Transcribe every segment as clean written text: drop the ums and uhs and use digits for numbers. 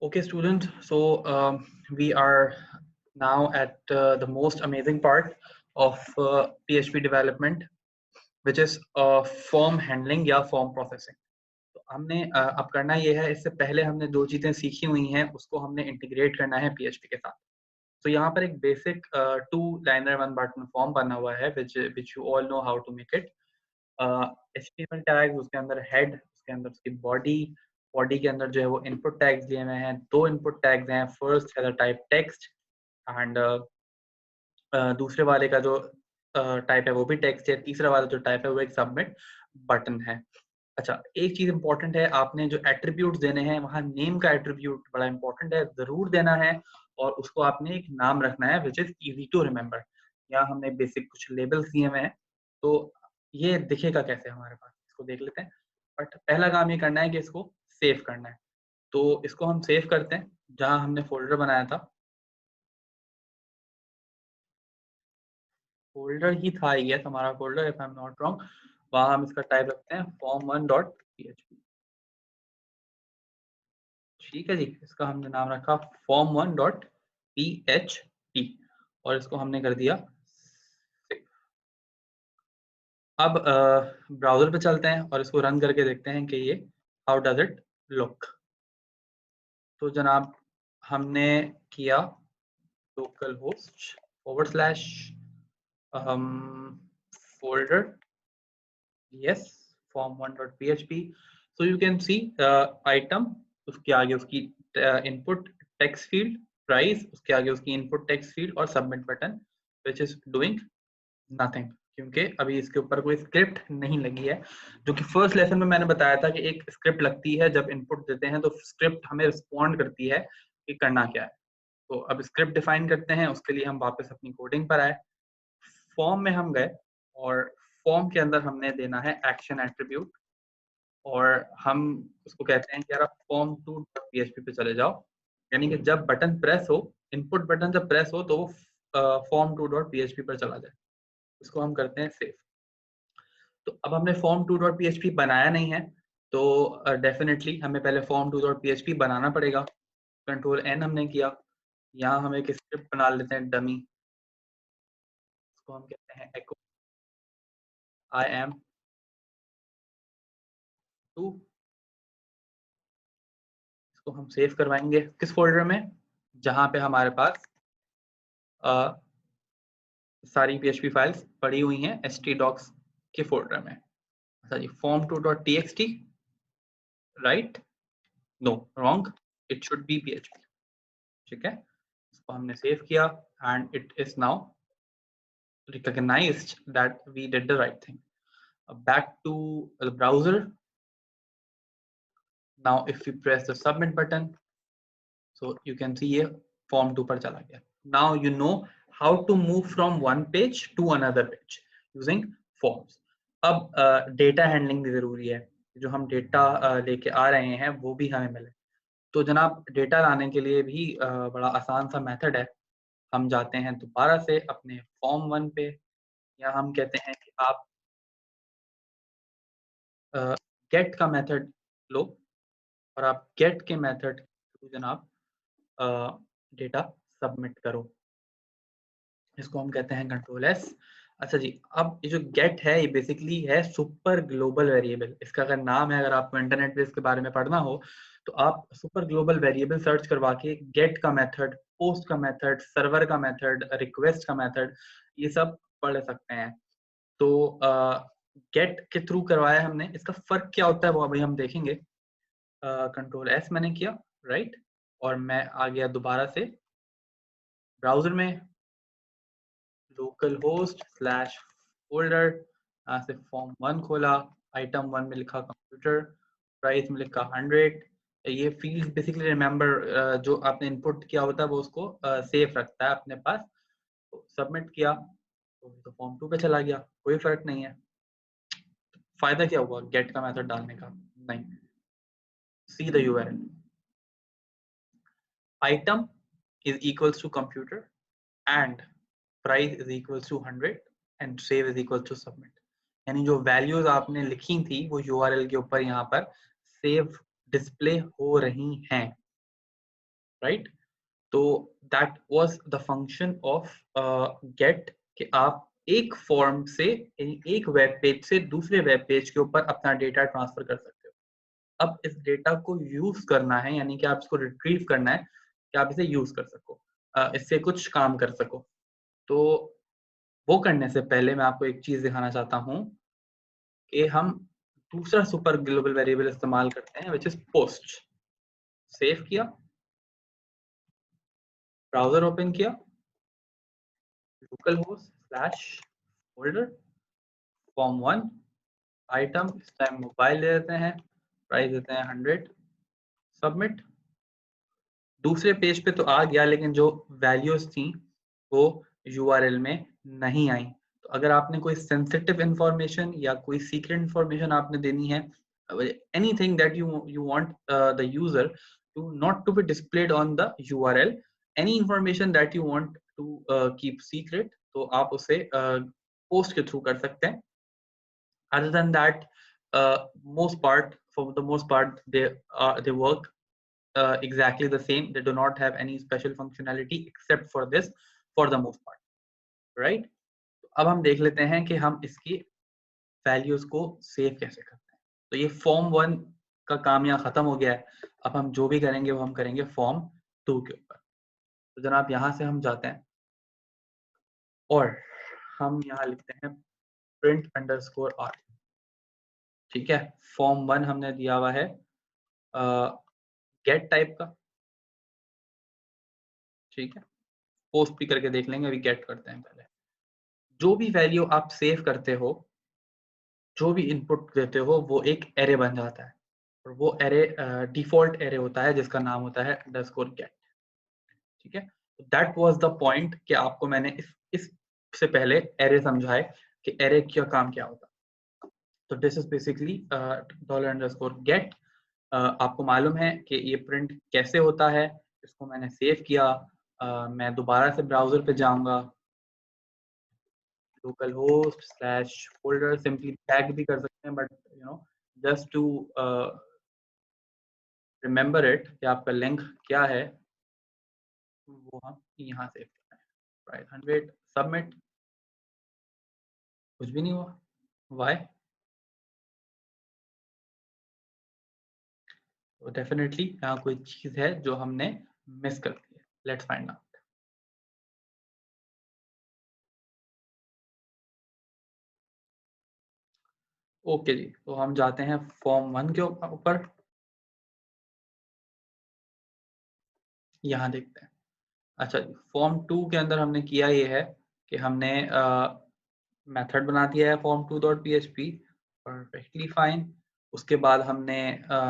Okay, students. So we are now at the most amazing part of PHP development, which is form handling या form processing. तो हमने अब करना ये है, इससे पहले हमने दो चीजें सीखी हुई हैं, उसको हमने इंटीग्रेट करना है PHP के साथ. तो यहाँ पर एक basic two liner one button form बना हुआ है, which you all know how to make it. HTML tags, उसके अंदर हेड, उसके अंदर उसकी बॉडी के अंदर जो है वो इनपुट टैग्स दिए हुए हैं. दो इनपुट टैग्स हैं. फर्स्ट है द टाइप टेक्स्ट एंड दूसरे वाले का जो टाइप है वो भी टेक्स्ट है. तीसरा वाला जो टाइप है वो एक सबमिट बटन है. अच्छा, एक चीज इंपॉर्टेंट है, आपने जो एट्रीब्यूट्स देने हैं वहाँ नेम का एट्रीब्यूट बड़ा इंपॉर्टेंट है, जरूर देना है. और उसको आपने एक नाम रखना है which is easy to remember. यहाँ हमने बेसिक कुछ लेबल्स दिए हुए हैं, तो ये दिखेगा कैसे हमारे पास, इसको देख लेते हैं. बट पहला काम ये करना है कि इसको सेव करना है. तो इसको हम सेव करते हैं जहाँ हमने फोल्डर बनाया था. फोल्डर ही था आई गेस हमारा folder, if I am not wrong. वहाँ हम इसका टाइप रखते हैं form1.php. ठीक है जी, इसका हमने नाम रखा form1.php और इसको हमने कर दिया सेव. अब ब्राउजर पे चलते हैं और इसको रन करके देखते हैं कि ये हाउ डज इट लुक. तो जनाब हमने किया local host / folder, yes, form1.php. so you can see item, उसके आगे उसकी input text field, price, उसके आगे उसकी input text field और submit button which is doing nothing, क्योंकि अभी इसके ऊपर कोई स्क्रिप्ट नहीं लगी है. जो कि फर्स्ट लेसन में मैंने बताया था कि एक स्क्रिप्ट लगती है जब इनपुट देते हैं, तो स्क्रिप्ट हमें रिस्पॉन्ड करती है कि करना क्या है. तो अब स्क्रिप्ट डिफाइन करते हैं, उसके लिए हम वापस अपनी कोडिंग पर आए. फॉर्म में हम गए और फॉर्म के अंदर हमने देना है एक्शन एट्रीब्यूट, और हम उसको कहते हैं कि यार आप form2.php पे चले जाओ. यानी कि जब बटन प्रेस हो, इनपुट बटन जब प्रेस हो तो वो form2.php पर चला जाए. इसको हम करते हैं सेव. तो अब हमने form2.php बनाया नहीं है, तो डेफिनेटली हमें पहले form2.php बनाना पड़ेगा. कंट्रोल N हमने किया. यहाँ हम एक स्क्रिप्ट बना लेते हैं डमी. इसको हम कहते हैं echo I am 2. इसको हम सेव करवाएंगे किस फोल्डर में, जहां पे हमारे पास सारी PHP फाइल्स पड़ी हुई हैं htdocs के फोल्डर में. अच्छा जी, form2.txt, right? No, wrong, it should be PHP. ठीक है, इसको हमने सेव किया and it is now recognized that we did the right thing. Back to the browser. Now if we press the submit button, so you can see ये form2 पर चला गया. Now you know how to move from one page to another page using forms. अब data handling भी जरूरी है. जो हम डेटा लेके आ रहे हैं वो भी हमें मिले. तो जनाब डेटा लाने के लिए भी बड़ा आसान सा मेथड है. हम जाते हैं दोबारा से अपने form1 पे, या हम कहते हैं कि आप गेट का मेथड लो और आप गेट के मेथड जनाब डेटा सबमिट करो. इसको हम कहते हैं कंट्रोल S. अच्छा जी, अब ये जो गेट है ये बेसिकली है सुपर ग्लोबल वेरिएबल. इसका अगर नाम है, अगर आपको इंटरनेट पे इसके बारे में पढ़ना हो तो आप सुपर ग्लोबल वेरिएबल सर्च करवा के गेट का मेथड, पोस्ट का मेथड, सर्वर का मेथड, रिक्वेस्ट का मेथड, ये सब पढ़ सकते हैं. तो गेट के थ्रू करवाया हमने. इसका फर्क क्या होता है वो अभी हम देखेंगे. कंट्रोल S मैंने किया, राइट, और मैं आ गया दोबारा से ब्राउजर में, लोकल होस्ट / फोल्डर, यहाँ से form1 खोला, item 1 में लिखा कंप्यूटर, प्राइस में लिखा 100. ये फील्ड बेसिकली रिमेंबर जो आपने इनपुट किया होता है वो उसको सेफ रखता है अपने पास. तो सबमिट किया तो form2 पे चला गया, कोई फर्क नहीं है. फायदा क्या हुआ गेट का मेथड डालने का? नहीं. See the URL. item is equals to computer and price is equals to 100 and save is equals to submit. यानी जो वैल्यूज आपने लिखी थी वो URL के ऊपर यहाँ पर सेव डिस्प्ले हो रही हैं. राइट। तो that was the function of get, कि आप एक फॉर्म से एक वेब पेज से दूसरे वेब पेज के ऊपर अपना डेटा ट्रांसफर कर सकते हो। अब इस डेटा को यूज करना है, यानी कि आप इसको रिट्रीव करना है कि आप इसे यूज कर सको, इससे कुछ काम कर सको। तो वो करने से पहले मैं आपको एक चीज दिखाना चाहता हूँ कि हम दूसरा सुपर ग्लोबल वेरिएबल इस्तेमाल करते हैं, विच इज पोस्ट। सेव किया, ब्राउजर ओपन किया, local host slash folder form1 item, इस टाइम मोबाइल ले लेते हैं, प्राइस देते हैं 100, सबमिट। दूसरे पेज पे तो आ गया, लेकिन जो वैल्यूज थी वो यूआरएल में नहीं आई। तो अगर आपने कोई सेंसिटिव इंफॉर्मेशन या कोई सीक्रेट इंफॉर्मेशन आपने देनी है, anything that you want the user to not to be displayed on the URL, any information that you want to keep secret, तो आप उसे पोस्ट के थ्रू कर सकते हैं। Other than that, for the most part, they work exactly the same. They do not have any special functionality except for this, for the most part, right? अब हम देख लेते हैं कि हम इसकी वैल्यूज को सेव कैसे करते हैं। तो ये form1 का काम यहाँ खत्म हो गया है। अब हम जो भी करेंगे वो हम करेंगे form2 के ऊपर। तो जनाब यहाँ से हम जाते हैं और हम यहाँ लिखते हैं print_r। ठीक है, form1 हमने दिया हुआ है गेट टाइप का। ठीक है, पोस्ट भी करके देख लेंगे, अभी गेट करते हैं पहले। जो भी वैल्यू आप सेव करते हो, जो भी इनपुट देते हो, वो एक एरे बन जाता है, और वो एरे डिफॉल्ट एरे होता है जिसका नाम होता है _get। ठीक है, दैट वाज द पॉइंट कि आपको मैंने इस से पहले एरे समझाए कि एरे का काम क्या होता है। तो दिस इज बेसिकली $_get। आपको मालूम है कि ये प्रिंट कैसे होता है। इसको मैंने सेव किया, मैं दोबारा से ब्राउजर पे जाऊंगा, local host slash folder, simply tag भी कर सकते हैं, but you know just to remember it कि आपका लिंक क्या है, वो हम यहाँ सेव करते हैं। Right, 100, submit. कुछ भी नहीं हुआ, वाई? तो डेफिनेटली यहाँ कोई चीज है जो हमने मिस कर दी है। Let's find out. ओके जी, तो हम जाते हैं form1 के ऊपर, यहाँ देखते हैं। अच्छा, form2 के अंदर हमने किया ये है कि हमने मेथड बना दिया है form2.php, परफेक्टली फाइन। उसके बाद हमने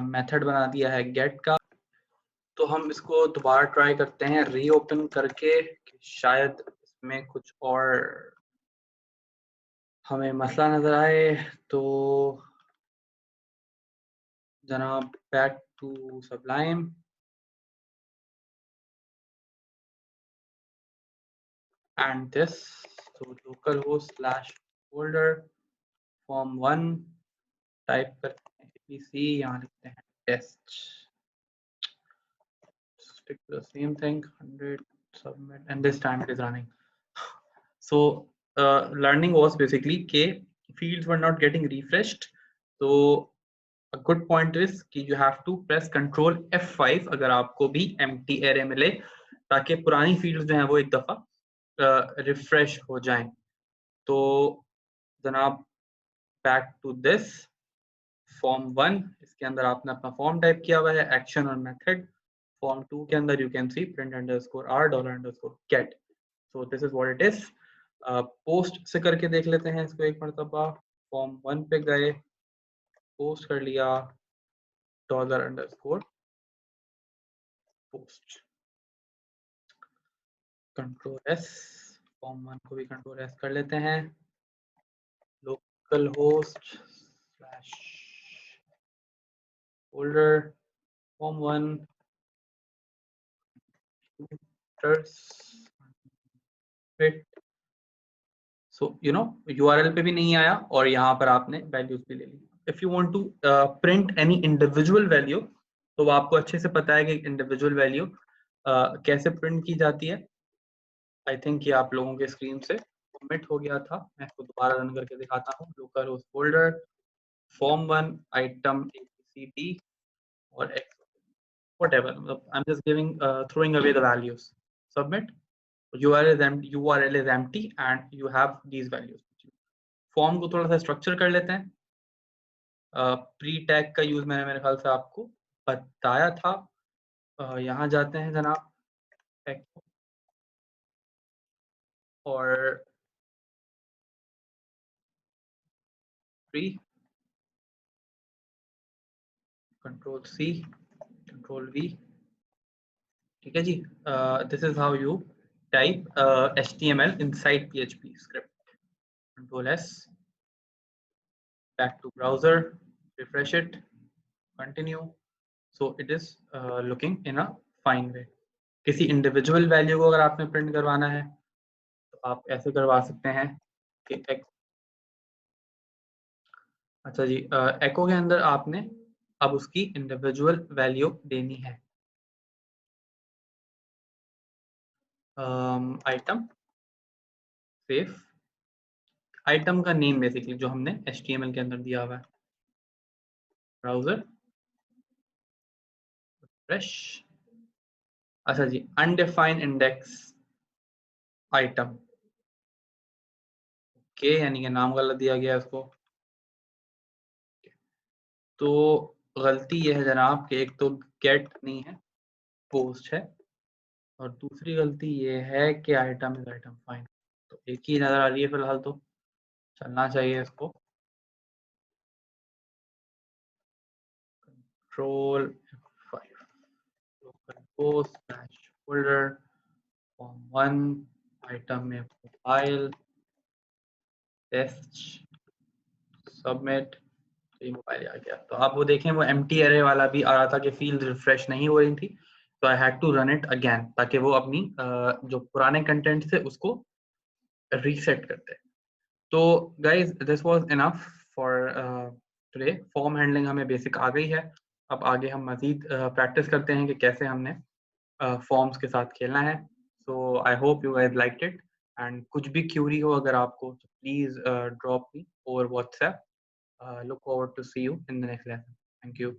मेथड बना दिया है गेट का। तो हम इसको दोबारा ट्राई करते हैं रीओपन करके, कि शायद इसमें कुछ और हमें मसला नजर आए। तो जनाब back to Sublime, and this, so localhost / folder form1 type करते हैं apc, यहाँ लिखते हैं test, stick to the same thing, 100, submit, and this time it is running. So learning was basically कि fields were not getting refreshed. So a good point is कि you have to press Control F5 अगर आपको भी empty array मिले, ताकि पुरानी fields जो हैं वो एक दफा रिफ्रेश हो जाएं। तो जनाब बैक टू दिस form1, इसके अंदर आपने अपना फॉर्म टाइप किया हुआ है, एक्शन और मेथड। form2 के अंदर you can see print_r $_get। So this is what it is. Post से करके देख लेते हैं इसको एक मरतबा। form1 पे गए, पोस्ट कर लिया $_post, Ctrl+S, form1 को भी Ctrl+S कर लेते हैं, local host slash folder form1 so you know URL पे भी नहीं आया और यहाँ पर आपने वैल्यूज भी ले ली। If you want to print any individual value, तो आपको अच्छे से पता है कि इंडिविजुअल वैल्यू कैसे प्रिंट की जाती है, आई थिंक ये आप लोगों के स्क्रीन से सबमिट हो गया था। मैं इसको दोबारा रन करके दिखाता हूँ। Local host folder form1 item abcd or x, whatever, I'm just giving throwing away the values. Submit. URL is empty and you have these values. Form को थोड़ा सा स्ट्रक्चर कर लेते हैं। प्री टैग का यूज मैंने मेरे ख्याल से आपको बताया था। यहाँ जाते हैं जनाब और प्री, कंट्रोल सी, कंट्रोल वी, ठीक है जी। This is how you type HTML inside PHP script. Control S, back to browser, refresh it, continue. So it is looking in a fine way. किसी इंडिविजुअल वैल्यू को अगर आपने print करवाना है तो आप ऐसे करवा सकते हैं कि अच्छा जी, एको के अंदर आपने अब उसकी इंडिविजुअल वैल्यू देनी है। आइटम सेफ, आइटम का नेम बेसिकली जो हमने HTML के अंदर दिया हुआ है। ब्राउजर, फ्रेश, अच्छा जी, अनडिफाइंड इंडेक्स आइटम, ओके, यानी कि नाम गलत दिया गया उसको। तो गलती ये है जनाब कि एक तो गेट नहीं है, पोस्ट है, और दूसरी गलती ये है कि आइटम इज आइटम फाइन। तो एक ही नजर आ रही है फिलहाल, तो चलना चाहिए इसको। Control F5, local host slash folder form1 item में प्रोफाइल टेस्ट सबमिट, ये मोबाइल आ गया। तो आप वो देखें, वो एम्प्टी एरे वाला भी आ रहा था कि फील्ड रिफ्रेश नहीं हो रही थी, तो I had to run it again ताकि वो अपनी जो पुराने कंटेंट थे उसको रीसेट करते। तो guys this was enough for today. Form handling हमें बेसिक आ गई है। अब आगे हम मजीद प्रैक्टिस करते हैं कि कैसे हमने फॉर्म्स के साथ खेलना है। So I hope you guys liked it, and कुछ भी क्यूरी हो अगर आपको तो please drop me over WhatsApp. Look forward to see you in the next lesson. Thank you.